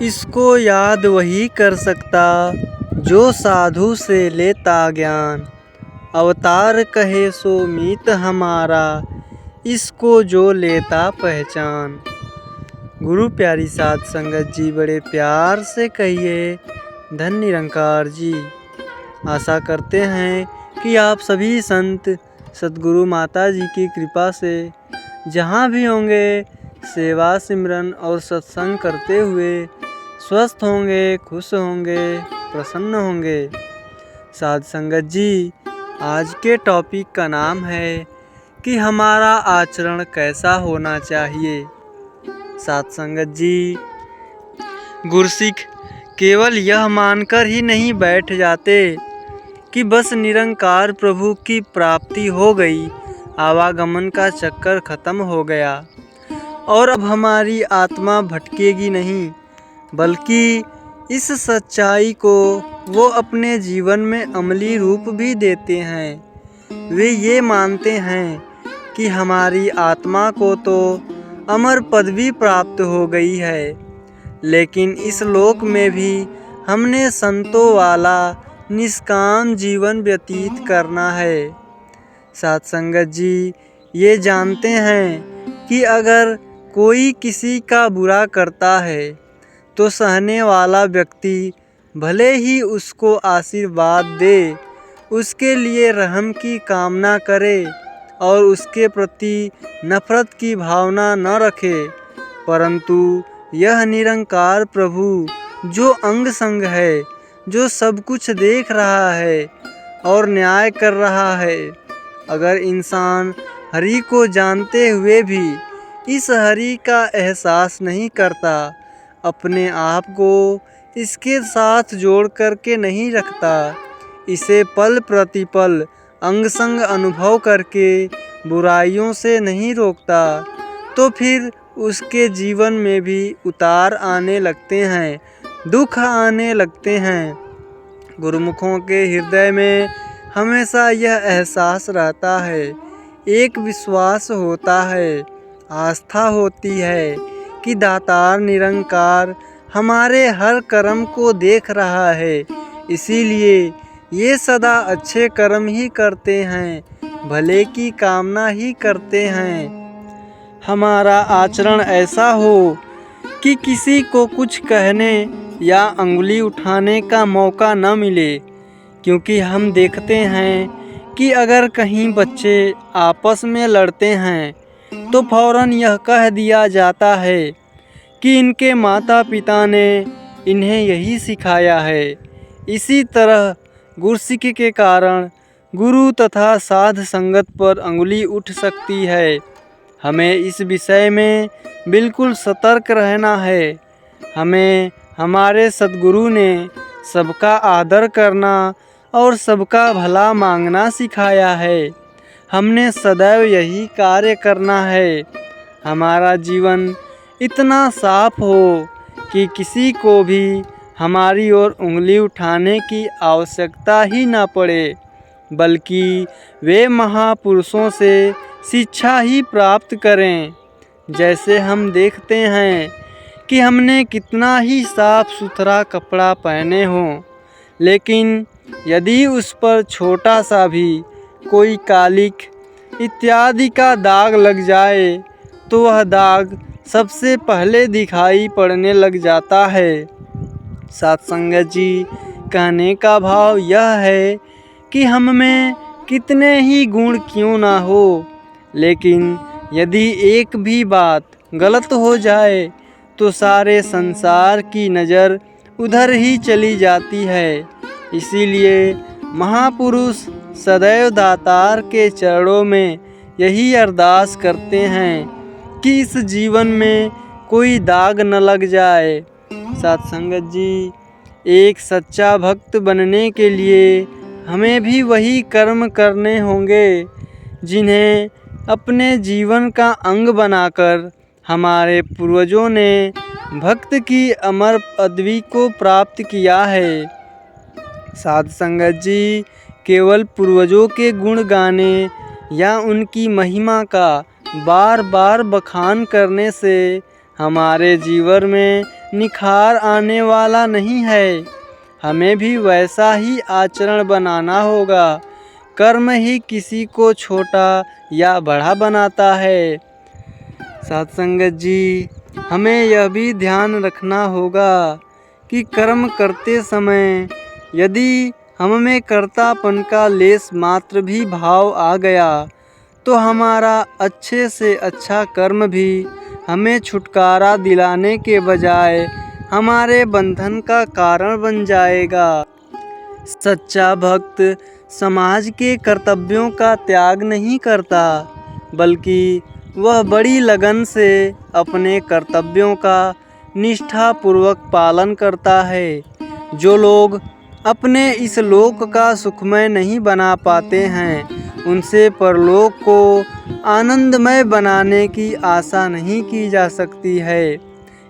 इसको याद वही कर सकता जो साधु से लेता ज्ञान। अवतार कहे सो मीत हमारा, इसको जो लेता पहचान। गुरु प्यारी साध संगत जी, बड़े प्यार से कहिए धन निरंकार जी। आशा करते हैं कि आप सभी संत सद्गुरु माता जी की कृपा से जहाँ भी होंगे सेवा सिमरन और सत्संग करते हुए स्वस्थ होंगे, खुश होंगे, प्रसन्न होंगे। साध संगत जी, आज के टॉपिक का नाम है कि हमारा आचरण कैसा होना चाहिए। साध संगत जी, गुरसिख केवल यह मानकर ही नहीं बैठ जाते कि बस निरंकार प्रभु की प्राप्ति हो गई, आवागमन का चक्कर खत्म हो गया और अब हमारी आत्मा भटकेगी नहीं, बल्कि इस सच्चाई को वो अपने जीवन में अमली रूप भी देते हैं। वे ये मानते हैं कि हमारी आत्मा को तो अमर पदवी प्राप्त हो गई है, लेकिन इस लोक में भी हमने संतों वाला निष्काम जीवन व्यतीत करना है। साध संगत जी, ये जानते हैं कि अगर कोई किसी का बुरा करता है तो सहने वाला व्यक्ति भले ही उसको आशीर्वाद दे, उसके लिए रहम की कामना करे और उसके प्रति नफरत की भावना न रखे, परंतु यह निरंकार प्रभु जो अंग संग है, जो सब कुछ देख रहा है और न्याय कर रहा है, अगर इंसान हरि को जानते हुए भी इस हरि का एहसास नहीं करता, अपने आप को इसके साथ जोड़ करके नहीं रखता, इसे पल प्रतिपल अंग संग अनुभव करके बुराइयों से नहीं रोकता, तो फिर उसके जीवन में भी उतार आने लगते हैं, दुख आने लगते हैं। गुरुमुखों के हृदय में हमेशा यह एहसास रहता है, एक विश्वास होता है, आस्था होती है कि दातार निरंकार हमारे हर कर्म को देख रहा है, इसीलिए ये सदा अच्छे कर्म ही करते हैं, भले की कामना ही करते हैं। हमारा आचरण ऐसा हो कि किसी को कुछ कहने या अंगुली उठाने का मौका न मिले, क्योंकि हम देखते हैं कि अगर कहीं बच्चे आपस में लड़ते हैं तो फौरन यह कह दिया जाता है कि इनके माता पिता ने इन्हें यही सिखाया है। इसी तरह गुरसिख के कारण गुरु तथा साध संगत पर अंगुली उठ सकती है। हमें इस विषय में बिल्कुल सतर्क रहना है। हमें हमारे सद्गुरु ने सबका आदर करना और सबका भला मांगना सिखाया है। हमने सदैव यही कार्य करना है। हमारा जीवन इतना साफ हो कि किसी को भी हमारी ओर उंगली उठाने की आवश्यकता ही ना पड़े, बल्कि वे महापुरुषों से शिक्षा ही प्राप्त करें। जैसे हम देखते हैं कि हमने कितना ही साफ सुथरा कपड़ा पहने हो, लेकिन यदि उस पर छोटा सा भी कोई कालिक इत्यादि का दाग लग जाए तो वह दाग सबसे पहले दिखाई पड़ने लग जाता है। साध संगत जी, कहने का भाव यह है कि हम में कितने ही गुण क्यों ना हो, लेकिन यदि एक भी बात गलत हो जाए तो सारे संसार की नज़र उधर ही चली जाती है। इसीलिए महापुरुष सदैव दातार के चरणों में यही अरदास करते हैं कि इस जीवन में कोई दाग न लग जाए। साध संगत जी, एक सच्चा भक्त बनने के लिए हमें भी वही कर्म करने होंगे जिन्हें अपने जीवन का अंग बनाकर हमारे पूर्वजों ने भक्त की अमर पदवी को प्राप्त किया है। साध संगत जी, केवल पूर्वजों के गुण गाने या उनकी महिमा का बार बार बखान करने से हमारे जीवन में निखार आने वाला नहीं है। हमें भी वैसा ही आचरण बनाना होगा। कर्म ही किसी को छोटा या बड़ा बनाता है। साथ संगत जी, हमें यह भी ध्यान रखना होगा कि कर्म करते समय यदि हम में कर्तापन का लेस मात्र भी भाव आ गया तो हमारा अच्छे से अच्छा कर्म भी हमें छुटकारा दिलाने के बजाय हमारे बंधन का कारण बन जाएगा। सच्चा भक्त समाज के कर्तव्यों का त्याग नहीं करता, बल्कि वह बड़ी लगन से अपने कर्तव्यों का निष्ठापूर्वक पालन करता है। जो लोग अपने इस लोक का सुखमय नहीं बना पाते हैं, उनसे परलोक को आनंदमय बनाने की आशा नहीं की जा सकती है।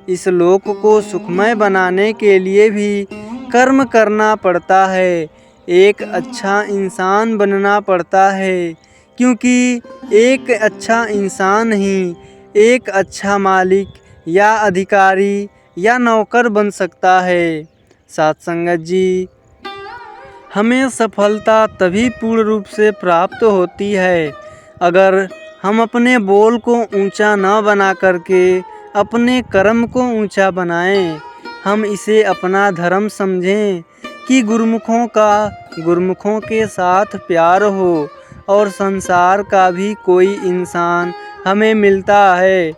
इस लोक को सुखमय बनाने के लिए भी कर्म करना पड़ता है। एक अच्छा इंसान बनना पड़ता है, क्योंकि एक अच्छा इंसान ही एक अच्छा मालिक या अधिकारी या नौकर बन सकता है। साथ संगत जी, हमें सफलता तभी पूर्ण रूप से प्राप्त होती है अगर हम अपने बोल को ऊंचा न बना करके अपने कर्म को ऊंचा बनाएं। हम इसे अपना धर्म समझें कि गुरुमुखों के साथ प्यार हो और संसार का भी कोई इंसान हमें मिलता है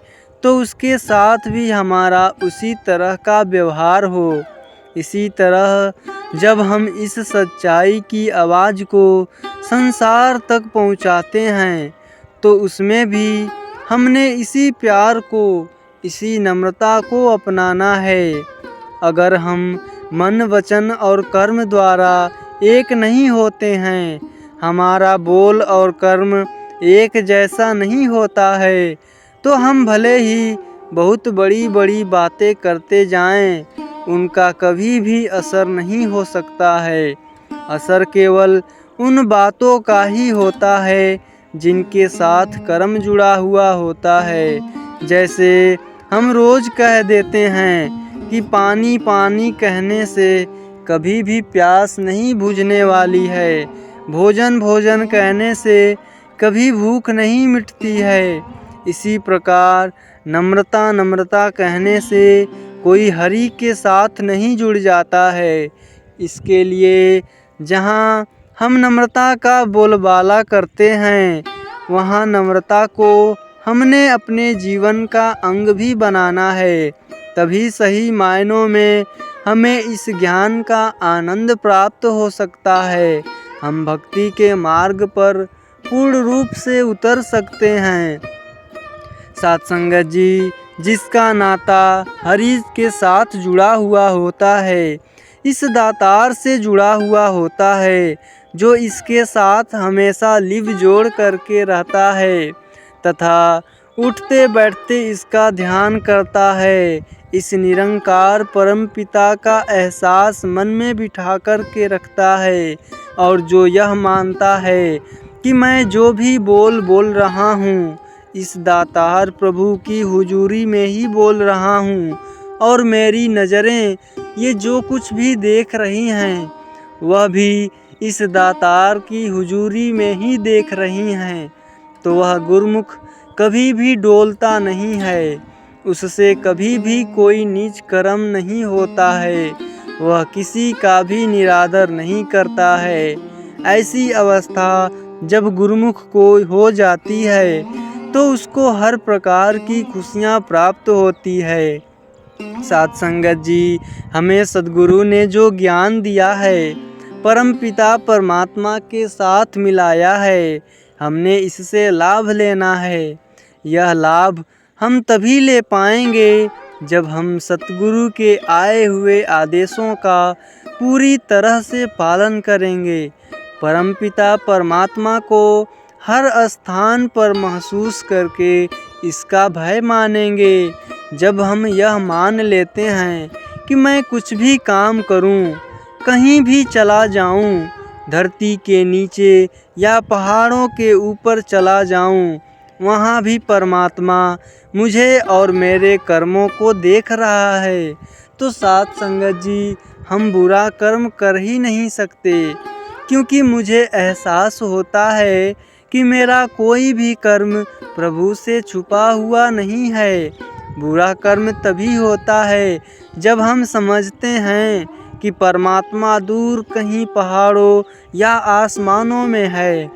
तो उसके साथ भी हमारा उसी तरह का व्यवहार हो। इसी तरह जब हम इस सच्चाई की आवाज़ को संसार तक पहुंचाते हैं तो उसमें भी हमने इसी प्यार को, इसी नम्रता को अपनाना है। अगर हम मन, वचन और कर्म द्वारा एक नहीं होते हैं, हमारा बोल और कर्म एक जैसा नहीं होता है, तो हम भले ही बहुत बड़ी बड़ी बातें करते जाएं, उनका कभी भी असर नहीं हो सकता है। असर केवल उन बातों का ही होता है जिनके साथ कर्म जुड़ा हुआ होता है। जैसे हम रोज़ कह देते हैं कि पानी पानी कहने से कभी भी प्यास नहीं बुझने वाली है, भोजन भोजन कहने से कभी भूख नहीं मिटती है। इसी प्रकार नम्रता नम्रता कहने से कोई हरि के साथ नहीं जुड़ जाता है। इसके लिए जहाँ हम नम्रता का बोलबाला करते हैं, वहाँ नम्रता को हमने अपने जीवन का अंग भी बनाना है। तभी सही मायनों में हमें इस ज्ञान का आनंद प्राप्त हो सकता है। हम भक्ति के मार्ग पर पूर्ण रूप से उतर सकते हैं। साथ संगत जी, जिसका नाता हरि के साथ जुड़ा हुआ होता है, इस दातार से जुड़ा हुआ होता है, जो इसके साथ हमेशा लिव जोड़ करके रहता है तथा उठते बैठते इसका ध्यान करता है। इस निरंकार परम पिता का एहसास मन में बिठा कर के रखता है और जो यह मानता है कि मैं जो भी बोल रहा हूँ, इस दातार प्रभु की हुजूरी में ही बोल रहा हूँ और मेरी नज़रें ये जो कुछ भी देख रही हैं, वह भी इस दातार की हुजूरी में ही देख रही हैं, तो वह गुरुमुख कभी भी डोलता नहीं है। उससे कभी भी कोई नीच कर्म नहीं होता है, वह किसी का भी निरादर नहीं करता है। ऐसी अवस्था जब गुरुमुख को हो जाती है तो उसको हर प्रकार की खुशियाँ प्राप्त होती है। साथ संगत जी, हमें सद्गुरु ने जो ज्ञान दिया है, परमपिता परमात्मा के साथ मिलाया है, हमने इससे लाभ लेना है। यह लाभ हम तभी ले पाएंगे जब हम सतगुरु के आए हुए आदेशों का पूरी तरह से पालन करेंगे। परमपिता परमात्मा को हर स्थान पर महसूस करके इसका भय मानेंगे। जब हम यह मान लेते हैं कि मैं कुछ भी काम करूं, कहीं भी चला जाऊं, धरती के नीचे या पहाड़ों के ऊपर चला जाऊं, वहाँ भी परमात्मा मुझे और मेरे कर्मों को देख रहा है। तो साथ संगत जी, हम बुरा कर्म कर ही नहीं सकते, क्योंकि मुझे एहसास होता है कि मेरा कोई भी कर्म प्रभु से छुपा हुआ नहीं है। बुरा कर्म तभी होता है जब हम समझते हैं कि परमात्मा दूर कहीं पहाड़ों या आसमानों में है,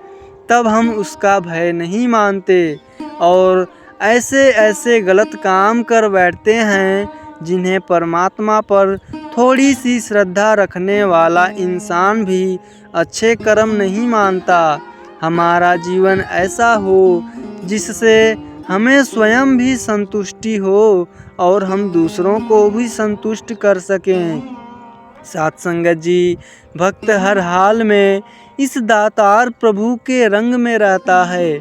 तब हम उसका भय नहीं मानते और ऐसे ऐसे गलत काम कर बैठते हैं जिन्हें परमात्मा पर थोड़ी सी श्रद्धा रखने वाला इंसान भी अच्छे कर्म नहीं मानता। हमारा जीवन ऐसा हो जिससे हमें स्वयं भी संतुष्टि हो और हम दूसरों को भी संतुष्ट कर सकें। साथ संगत जी, भक्त हर हाल में इस दातार प्रभु के रंग में रहता है।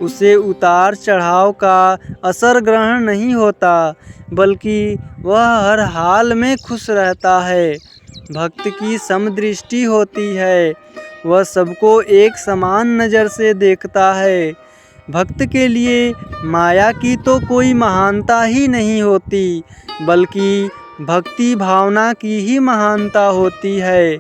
उसे उतार चढ़ाव का असर ग्रहण नहीं होता, बल्कि वह हर हाल में खुश रहता है। भक्त की समदृष्टि होती है, वह सबको एक समान नज़र से देखता है। भक्त के लिए माया की तो कोई महानता ही नहीं होती, बल्कि भक्ति भावना की ही महानता होती है।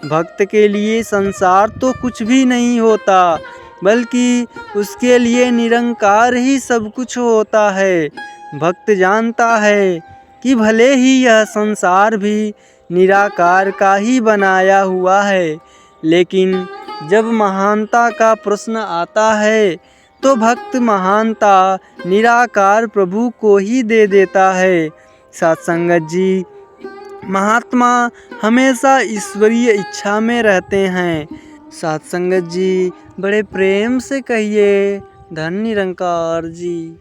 भक्त के लिए संसार तो कुछ भी नहीं होता, बल्कि उसके लिए निरंकार ही सब कुछ होता है। भक्त जानता है कि भले ही यह संसार भी निराकार का ही बनाया हुआ है, लेकिन जब महानता का प्रश्न आता है तो भक्त महानता निराकार प्रभु को ही दे देता है। सत्संगत जी, महात्मा हमेशा ईश्वरीय इच्छा में रहते हैं। सत्संगत जी, बड़े प्रेम से कहिए, धन निरंकार जी।